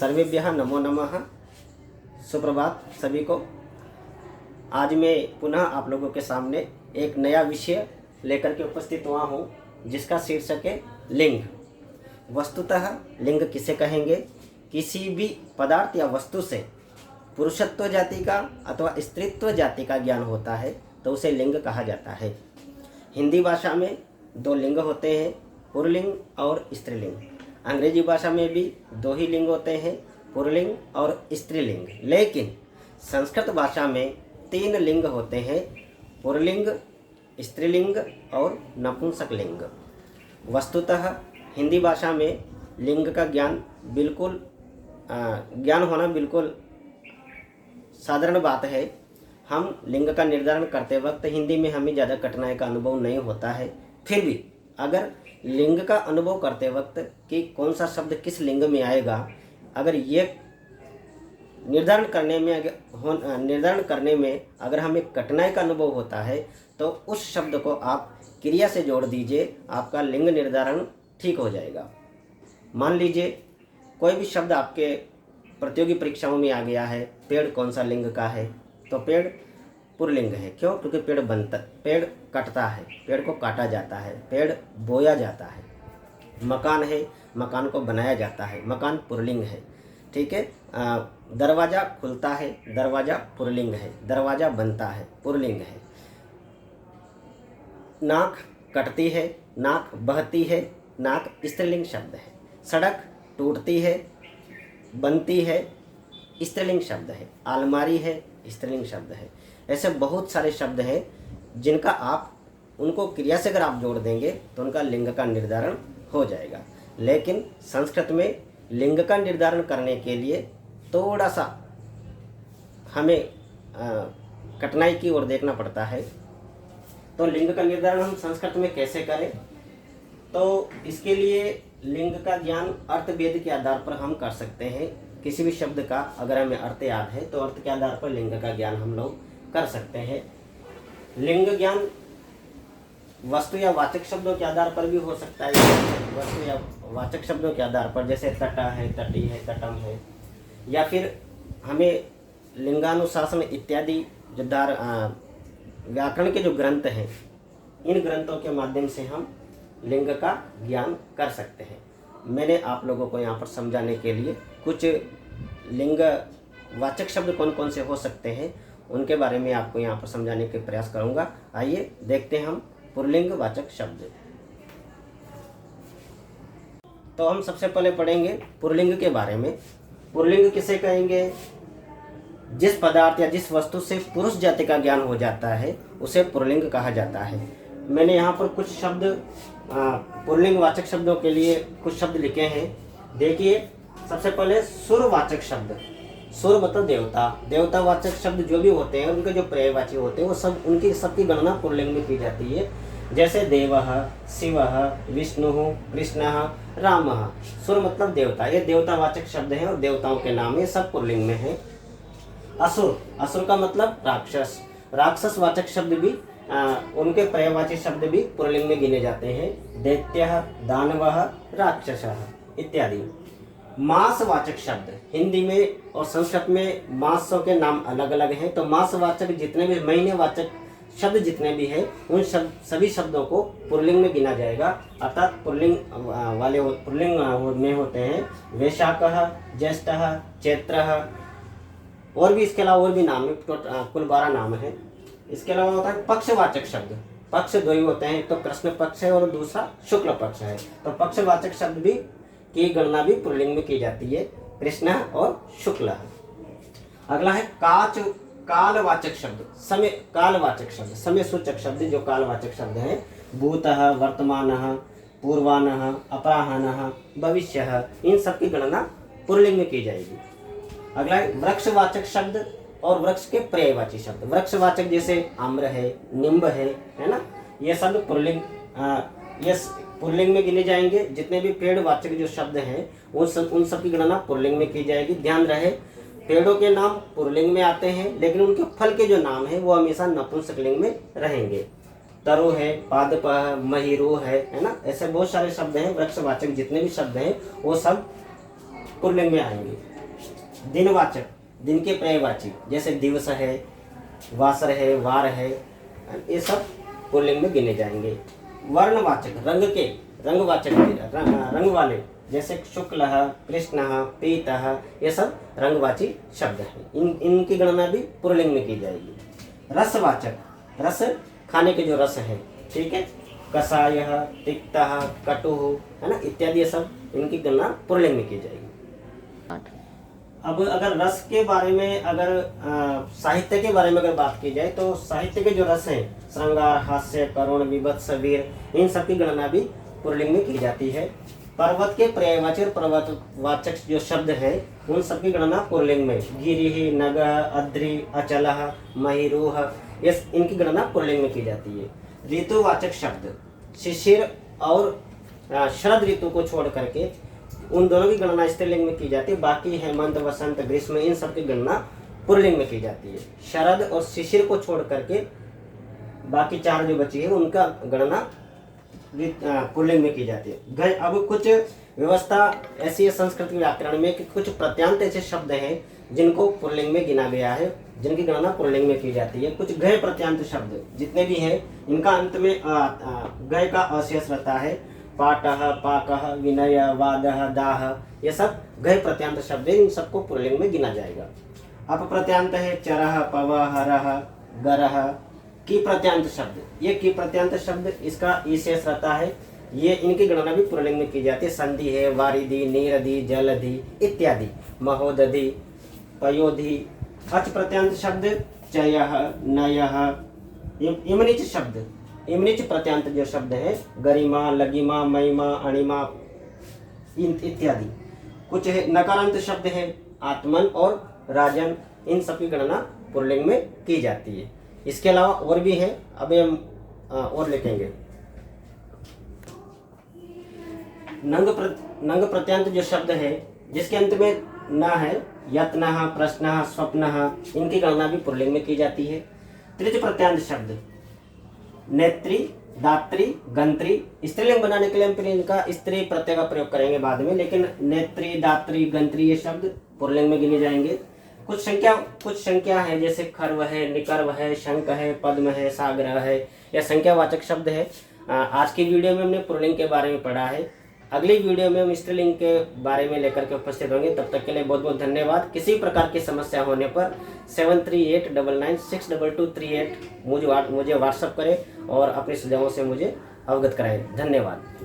सर्वेभ्यः नमो नमः। सुप्रभात सभी को। आज मैं पुनः आप लोगों के सामने एक नया विषय लेकर के उपस्थित हुआ हूँ, जिसका शीर्षक है लिंग। वस्तुतः लिंग किसे कहेंगे? किसी भी पदार्थ या वस्तु से पुरुषत्व जाति का अथवा स्त्रीत्व जाति का ज्ञान होता है तो उसे लिंग कहा जाता है। हिंदी भाषा में दो लिंग होते हैं, पुल्लिंग और स्त्रीलिंग। अंग्रेजी भाषा में भी दो ही लिंग होते हैं, पुल्लिंग और स्त्रीलिंग। लेकिन संस्कृत भाषा में तीन लिंग होते हैं, पुल्लिंग, स्त्रीलिंग और नपुंसकलिंग। वस्तुतः हिंदी भाषा में लिंग का ज्ञान होना बिल्कुल साधारण बात है। हम लिंग का निर्धारण करते वक्त हिंदी में हमें ज़्यादा कठिनाई का अनुभव नहीं होता है। फिर भी अगर लिंग का अनुभव करते वक्त कि कौन सा शब्द किस लिंग में आएगा, अगर ये निर्धारण करने में अगर हमें कठिनाई का अनुभव होता है तो उस शब्द को आप क्रिया से जोड़ दीजिए, आपका लिंग निर्धारण ठीक हो जाएगा। मान लीजिए कोई भी शब्द आपके प्रतियोगी परीक्षाओं में आ गया है, पेड़ कौन सा लिंग का है? तो पेड़ पुल्लिंग है। क्यों? क्योंकि पेड़ कटता है, पेड़ को काटा जाता है, पेड़ बोया जाता है। मकान है, मकान को बनाया जाता है, मकान पुल्लिंग है। ठीक है। दरवाज़ा खुलता है, दरवाज़ा पुल्लिंग है, दरवाज़ा बनता है, पुल्लिंग है। नाक कटती है, नाक बहती है, नाक स्त्रीलिंग शब्द है। सड़क टूटती है, बनती है, स्त्रीलिंग शब्द है। अलमारी है, स्त्रीलिंग शब्द है। ऐसे बहुत सारे शब्द हैं जिनका आप उनको क्रिया से अगर आप जोड़ देंगे तो उनका लिंग का निर्धारण हो जाएगा। लेकिन संस्कृत में लिंग का निर्धारण करने के लिए थोड़ा सा हमें कठिनाई की ओर देखना पड़ता है। तो लिंग का निर्धारण हम संस्कृत में कैसे करें? तो इसके लिए लिंग का ज्ञान अर्थभेद के आधार पर हम कर सकते हैं। किसी भी शब्द का अगर हमें अर्थ याद है तो अर्थ के आधार पर लिंग का ज्ञान हम लोग कर सकते हैं। लिंग ज्ञान वस्तु या वाचक शब्दों के आधार पर भी हो सकता है। वस्तु या वाचक शब्दों के आधार पर, जैसे तटा है, तटी है, तटम है, या फिर हमें लिंगानुशासन इत्यादि जो व्याकरण के जो ग्रंथ हैं, इन ग्रंथों के माध्यम से हम लिंग का ज्ञान कर सकते हैं। मैंने आप लोगों को यहाँ पर समझाने के लिए कुछ लिंग वाचक शब्द कौन कौन से हो सकते हैं उनके बारे में आपको यहाँ पर समझाने के प्रयास करूँगा। आइए देखते हैं हम पुल्लिंग वाचक शब्द। तो हम सबसे पहले पढ़ेंगे पुल्लिंग के बारे में। पुल्लिंग किसे कहेंगे? जिस पदार्थ या जिस वस्तु से पुरुष जाति का ज्ञान हो जाता है उसे पुल्लिंग कहा जाता है। मैंने यहाँ पर कुछ शब्द पुल्लिंग वाचक शब्दों के लिए कुछ शब्द लिखे हैं। देखिए, सबसे पहले सुरवाचक शब्द। सुर मतलब देवता। देवतावाचक शब्द जो भी होते हैं उनके जो पर्यायवाची होते हैं वो सब उनकी सबकी गणना पुल्लिंग में की जाती है। जैसे देवः, शिवः, विष्णुः, कृष्णः, रामः। सुर मतलब देवता, ये देवतावाचक शब्द हैं और देवताओं के नाम ये सब पुल्लिंग में है। असुर, असुर का मतलब राक्षस। राक्षस वाचक शब्द भी उनके पर्यायवाची शब्द भी पुल्लिंग में गिने जाते हैं। दैत्यः, दानवः, राक्षसः इत्यादि। मासवाचक शब्द हिंदी में और संस्कृत में मासों के नाम अलग अलग हैं। तो मासवाचक जितने भी महीनेवाचक शब्द जितने भी हैं उन सभी शब्दों को पुल्लिंग में गिना जाएगा। अर्थात पुल्लिंग में होते हैं वैशाखः, ज्येष्ठः, चैत्रः, और भी इसके अलावा और भी नाम है, कुल 12 नाम है। इसके अलावा होता है पक्षवाचक शब्द। पक्ष दो ही होते हैं, तो कृष्ण पक्ष है और दूसरा शुक्ल पक्ष है। तो पक्षवाचक शब्द भी की गणना भी पुल्लिंग में की जाती है, कृष्ण और शुक्ल। अगला है कालवाचक शब्द। कालवाचक शब्द, समय सूचक शब्द जो कालवाचक शब्द हैं। भूतः, वर्तमानः, पूर्वानः, अपराह्नः, भविष्यः, इन सब की गणना पुल्लिंग में की जाएगी। अगला है वृक्षवाचक शब्द और वृक्ष के पर्यायवाची शब्द। वृक्षवाचक जैसे आम्र है, नींब है ना, ये सब पुल्लिंग में गिने जाएंगे। जितने भी पेड़वाचक जो शब्द हैं उन सब की गणना पुल्लिंग में की जाएगी। ध्यान रहे, पेड़ों के नाम पुल्लिंग में आते हैं लेकिन उनके फल के जो नाम है वो हमेशा नपुंसकलिंग में रहेंगे। तरु है, पादप है, महिरू है ना, ऐसे बहुत सारे शब्द हैं। वृक्षवाचक जितने भी शब्द हैं वो सब पुल्लिंग में आएंगे। दिनवाचक, दिन के पर्यायवाची, जैसे दिवस है, वासर है, वार है, ये सब पुल्लिंग में गिने जाएंगे। वर्णवाचक, रंगवाचक, रंग वाले, जैसे शुक्ल, कृष्ण, पीत, ये सब रंगवाची शब्द हैं। इनकी गणना भी पुल्लिंग में की जाएगी। रसवाचक, रस खाने के जो रस है, ठीक है, कषाय, तिक्त, कटु, है ना, इत्यादि, ये सब इनकी गणना पुल्लिंग में की जाएगी। अब अगर रस के बारे में, अगर साहित्य के बारे में अगर बात की जाए, तो साहित्य के जो रस हैं, श्रृंगार, हास्य, करुण, विभत्स, वीर, इन सब की गणना भी पुल्लिंग में की जाती है। पर्वत के पर्यायवाची और पर्वतवाचक जो शब्द है, उन सब की गणना पुल्लिंग में, गिरि, नग, अद्रि, अचल, महिरूह, ये इनकी गणना पुल्लिंग में की जाती है। ऋतुवाचक शब्द, शिशिर और शरद ऋतु को छोड़ करके उन दोनों की गणना स्त्रीलिंग में की जाती है। बाकी हेमंत, वसंत, ग्रीष्म, इन सब की गणना पुल्लिंग में की जाती है। शरद और शिशिर को छोड़ करके बाकी 4 जो बची है, उनका गणना पुल्लिंग में की जाती है। अब कुछ व्यवस्था ऐसी है संस्कृत व्याकरण में कि कुछ प्रत्यांत ऐसे शब्द हैं जिनको पुल्लिंग में गिना गया है, जिनकी गणना पुल्लिंग में की जाती है। कुछ गए प्रत्यांत शब्द जितने भी हैं, इनका अंत में गए का अशेष रहता है। पाटः, पाकः, विनय, वादः, दाह, ये सब गए प्रत्यांत शब्द है, इन सबको पुल्लिंग में गिना जाएगा। अप प्रत्यांत है चरः, पवः, हरः, गरः। की प्रत्यांत शब्द, ये की प्रत्यांत शब्द, इसका ई शेष रहता है, ये इनकी गणना भी पुल्लिंग में की जाती है। संधि है, वारिधि, नीरधि, जलधि इत्यादि, महोदधि, पयोधि। अच प्रत्यांत शब्द चयः, नयः। इमनिच शब्द, इमनिच प्रत्यांत जो शब्द है, गरिमा, लगिमा, महिमा, अणिमा इत्यादि। कुछ है नकारांत शब्द है, आत्मन और राजन, इन सब की गणना पुल्लिंग में की जाती है। इसके अलावा और भी है, अभी हम और लिखेंगे। नंग प्रत्यांत जो शब्द है, जिसके अंत में न है, यत्नः, प्रश्नः, स्वप्नः, इनकी गणना भी पुल्लिंग में की जाती है। त्रिज प्रत्यांत शब्द, नेत्री, दात्री, गंत्री, स्त्रीलिंग बनाने के लिए हम फिर इनका स्त्री प्रत्यय का प्रयोग करेंगे बाद में, लेकिन नेत्री, दात्री, गंत्री ये शब्द पुल्लिंग में गिने जाएंगे। कुछ संख्या है, जैसे खर्व है, निकर्व है, शंख है, पद्म है, सागर है, यह संख्यावाचक शब्द है। आज की वीडियो में हमने पुल्लिंग के बारे में पढ़ा है। अगली वीडियो में हम स्त्रीलिंग के बारे में लेकर के उपस्थित होंगे। तब तक के लिए बहुत बहुत धन्यवाद। किसी प्रकार की समस्या होने पर 7389962238 मुझे व्हाट्सअप करें और अपने सुझावों से मुझे अवगत कराएं। धन्यवाद।